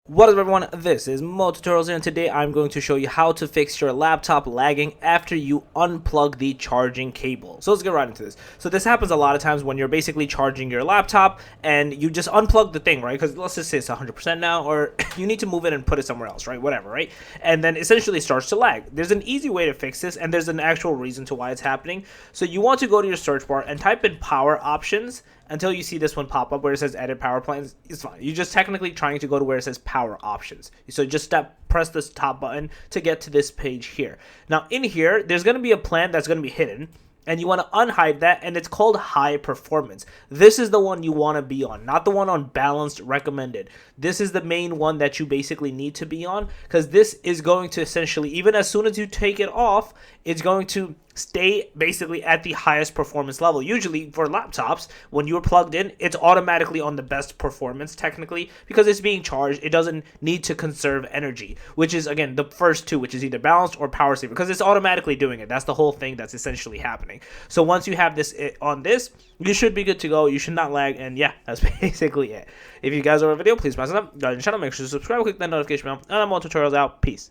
What up everyone, this is Mo Tutorials here, and today I'm going to show you how to fix your laptop lagging after you unplug the charging cable. So let's get right into this. So this happens a lot of times when you're basically charging your laptop and you just unplug the thing, right? Because let's just say it's 100% now, or you need to move it and put it somewhere else, right? Whatever, right? And then essentially it starts to lag. There's an easy way to fix this, and there's an actual reason to why it's happening. So you want to go to your search bar and type in power options until you see this one pop up where it says edit power plans. It's fine. You're just technically trying to go to where it says power options. So just press this top button to get to this page here. Now in here, there's going to be a plan that's going to be hidden, and you want to unhide that, and it's called high performance. This is the one you want to be on, not the one on balanced recommended. This is the main one that you basically need to be on, because this is going to essentially, even as soon as you take it off, it's going to stay basically at the highest performance level. Usually for laptops, when you're plugged in, it's automatically on the best performance technically because it's being charged. It doesn't need to conserve energy, which is again the first two, which is either balanced or power saver, because it's automatically doing it. That's the whole thing that's essentially happening. So once you have this on this, you should be good to go. You should not lag, and yeah, that's basically it. If you guys are a video, please pass it up. Go ahead and channel, make sure to subscribe, click that notification bell, and I'm on Tutorials out. Peace.